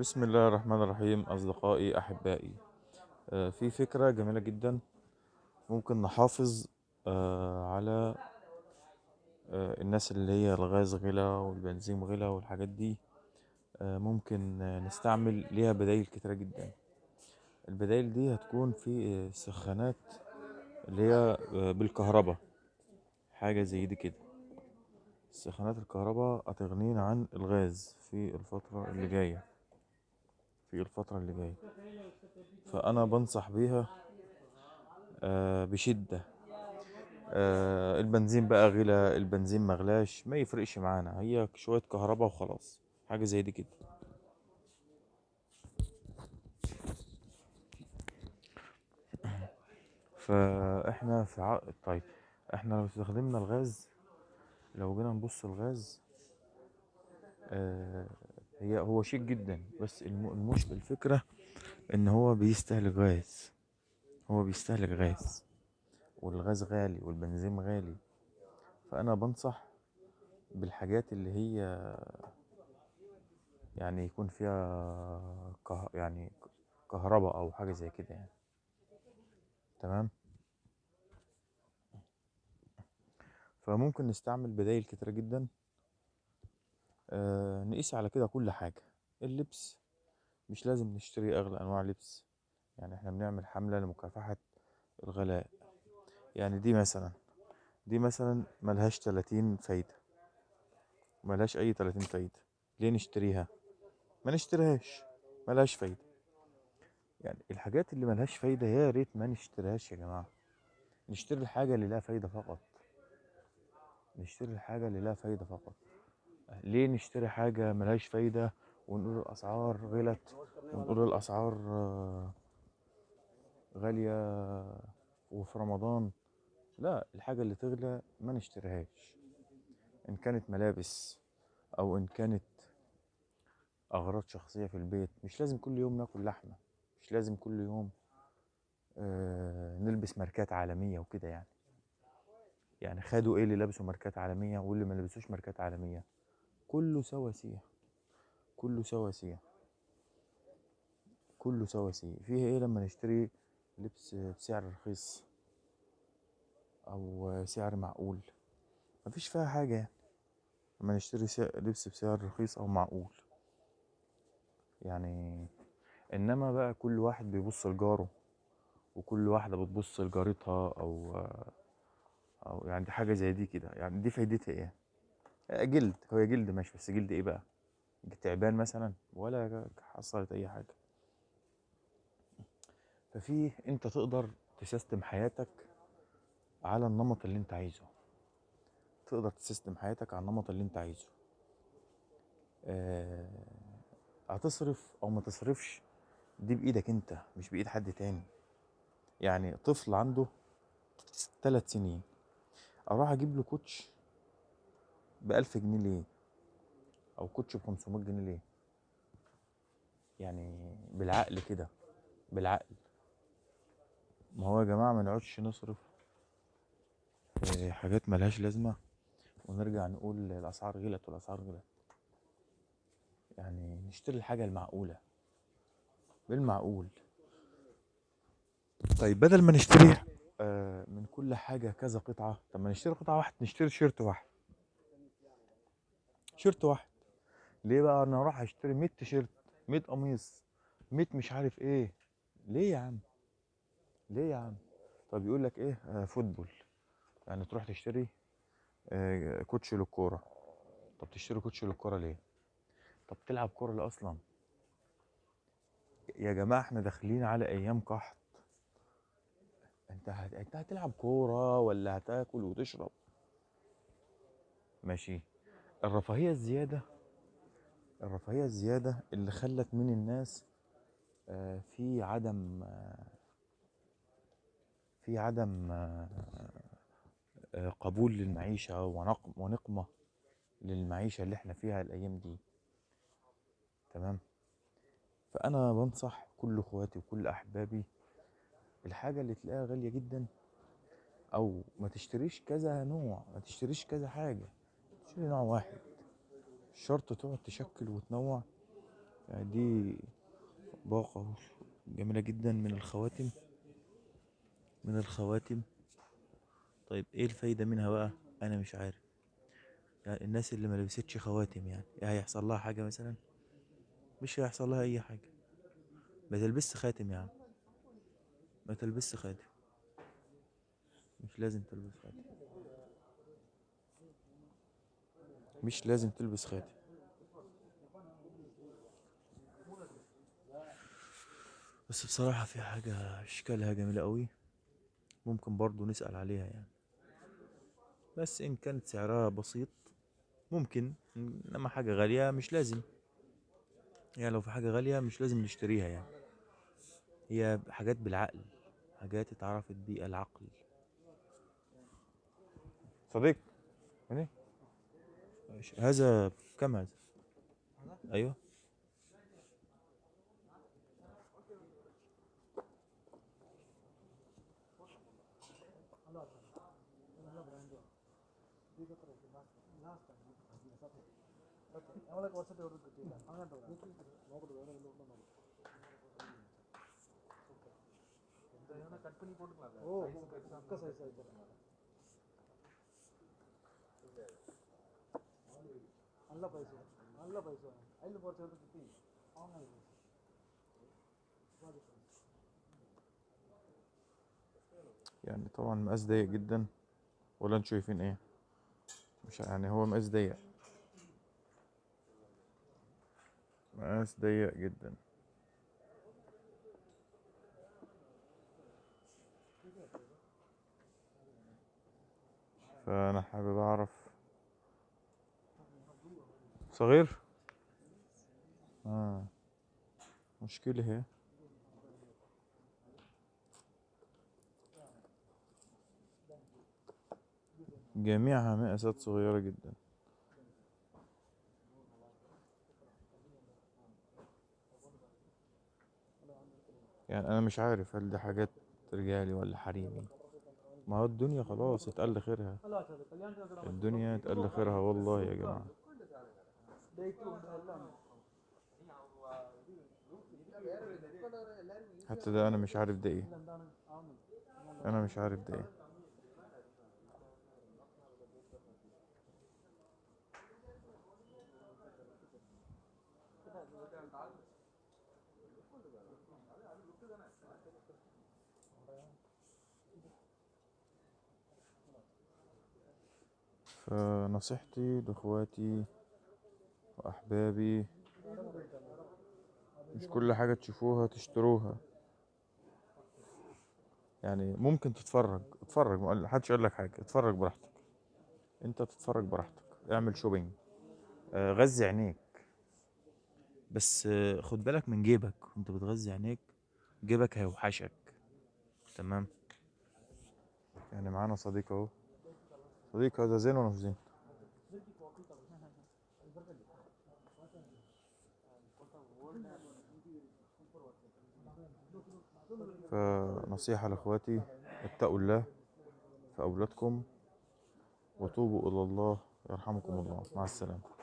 بسم الله الرحمن الرحيم. أصدقائي أحبائي، في فكرة جميلة جدا. ممكن نحافظ على الناس اللي هي الغاز غلا والبنزين غلا والحاجات دي. ممكن نستعمل ليها بدائل كتيرة جدا. البدائل دي هتكون في السخانات اللي هي بالكهرباء، حاجة زي دي كده. سخانات الكهرباء هتغنينا عن الغاز في الفترة اللي جاية. فأنا بنصح بيها بشدة. البنزين بقى غلا، البنزين مغلاش، ما يفرقش معانا، هي شوية كهرباء وخلاص، حاجة زي دي كده. فاحنا طيب، احنا لو استخدمنا الغاز، لو جينا نبص الغاز، آه هو شيك جدا، بس الفكرة ان هو بيستهلك غاز، والغاز غالي والبنزين غالي. فانا بنصح بالحاجات اللي هي يعني يكون فيها يعني كهرباء او حاجة زي كده يعني. تمام. فممكن نستعمل بدائل كتيرة جدا. نقيس على كده كل حاجة. اللبس، مش لازم نشتري أغلى أنواع لبس. يعني احنا بنعمل حملة لمكافحة الغلاء. يعني دي مثلا ملهاش 30 فايدة، ملهاش أي 30 فايدة. ليه نشتريها؟ ما نشتريهاش، ملهاش فايدة. يعني الحاجات اللي ملهاش فايدة يا ريت ما نشتريهاش يا جماعة. نشتري الحاجة اللي لها فايدة فقط. نشتري الحاجة اللي لها فايدة فقط. ليه نشتري حاجة ملهاش فايدة ونقول الأسعار غلت، ونقول الأسعار غالية وفي رمضان؟ لا، الحاجة اللي تغلى ما نشتريهاش. إن كانت ملابس أو إن كانت أغراض شخصية في البيت. مش لازم كل يوم ناكل لحمة، مش لازم كل يوم نلبس ماركات عالمية وكده يعني. يعني خدوا إيه اللي لبسوا ماركات عالمية واللي ما لبسوش ماركات عالمية؟ كله سواسية، كله سواسية، كله سواسية. فيه إيه لما نشتري لبس بسعر رخيص أو سعر معقول؟ مفيش فيها حاجة يعني. لما نشتري لبس بسعر رخيص أو معقول يعني. إنما بقى كل واحد بيبص لجاره، وكل واحدة بتبص لجارتها، أو يعني دي حاجة زي دي كده. يعني دي فايدتها إيه؟ جلد، هو جلد ماشي، بس جلد إيه بقى؟ تعبان مثلا ولا حصلت أي حاجة؟ ففي أنت تقدر تسيستم حياتك على النمط اللي أنت عايزه. تقدر تسيستم حياتك على النمط اللي أنت عايزه. آه، هتصرف أو ما تصرفش دي بإيدك أنت، مش بإيد حد تاني. يعني طفل عنده 3 سنين، أروح أجيب له كوتش ب1000 جنيه ليه؟ أو كوتش ب500 جنيه ليه؟ يعني بالعقل كده، بالعقل. ما هو يا جماعة ما نقعدش نصرف في حاجات ملهاش لازمة ونرجع نقول الأسعار غلت والأسعار غلت. يعني نشتري الحاجة المعقولة، بالمعقول. طيب بدل ما نشتري من كل حاجة كذا قطعة، طب ما نشتري قطعة واحدة، نشتري شيرت واحد، شيرت واحد. ليه بقى انا اروح اشتري 100 تيشيرت، 100 قميص، 100 مش عارف ايه؟ ليه يا عم؟ ليه يا عم؟ طب يقول لك ايه؟ فوتبول. يعني تروح تشتري كوتش للكوره. طب تشتري كوتش للكوره ليه؟ طب تلعب كوره ليه اصلا؟ يا جماعه احنا داخلين على ايام قحط. انت هتلعب كوره ولا هتاكل وتشرب؟ ماشي. الرفاهيه الزياده، الرفاهيه الزياده اللي خلت من الناس في عدم في عدم قبول للمعيشة ونقمة للمعيشة اللي احنا فيها الأيام دي. تمام. فأنا بنصح كل اخواتي وكل أحبابي، الحاجة اللي تلاقيها غالية جدا، أو ما تشتريش كذا نوع، ما تشتريش كذا حاجة، تشتري نوع واحد. مش شرط تقعد تشكل وتنوع يعني دي باقة جميلة جدا من الخواتم، من الخواتم. طيب ايه الفايدة منها بقى؟ انا مش عارف. يعني الناس اللي ما لبستش خواتم يعني إيه هيحصل لها حاجة مثلا؟ مش هيحصل لها اي حاجة. ما تلبسش خاتم يا عم، ما تلبسش خاتم، مش لازم تلبس خاتم، مش لازم تلبس خاتم. بس بصراحة في حاجة اشكالها جميلة قوي، ممكن برضو نسأل عليها يعني، بس ان كانت سعرها بسيط ممكن، انما حاجة غالية مش لازم. يعني لو في حاجة غالية مش لازم نشتريها يعني، هي حاجات بالعقل، حاجات اتعرفت بالعقل. صديق، يعني هذا كم هذا؟ ايوه. يعني طبعا مقاس ضيق جدا، ولا انتوا شايفين ايه؟ مش يعني هو مقاس ضيق، مقاس ضيق جدا. فانا حابب اعرف. صغير. اه، مشكلة هي. جميعها مقاسات صغيرة جدا. يعني انا مش عارف هل دي حاجات رجالي ولا حريمي. ما هو الدنيا خلاص اتقل خيرها، الدنيا اتقل خيرها والله يا جماعة. حتى ده انا مش عارف ده ايه، انا مش عارف ده ايه. فنصيحتي لاخواتي واحبابي، مش كل حاجة تشوفوها تشتروها. يعني ممكن تتفرج، اتفرج، ما حدش يقول لك حاجة، اتفرج براحتك، انت تتفرج براحتك، اعمل شوبينج، غذي عينيك. بس خد بالك من جيبك وانت بتغذي عينيك، جيبك هيوحشك. تمام. يعني معانا صديق اهو، صديق هذا زين ولا مش زين؟ فنصيحة لاخواتي، اتقوا الله في اولادكم، وتوبوا الى الله يرحمكم الله. مع السلامة.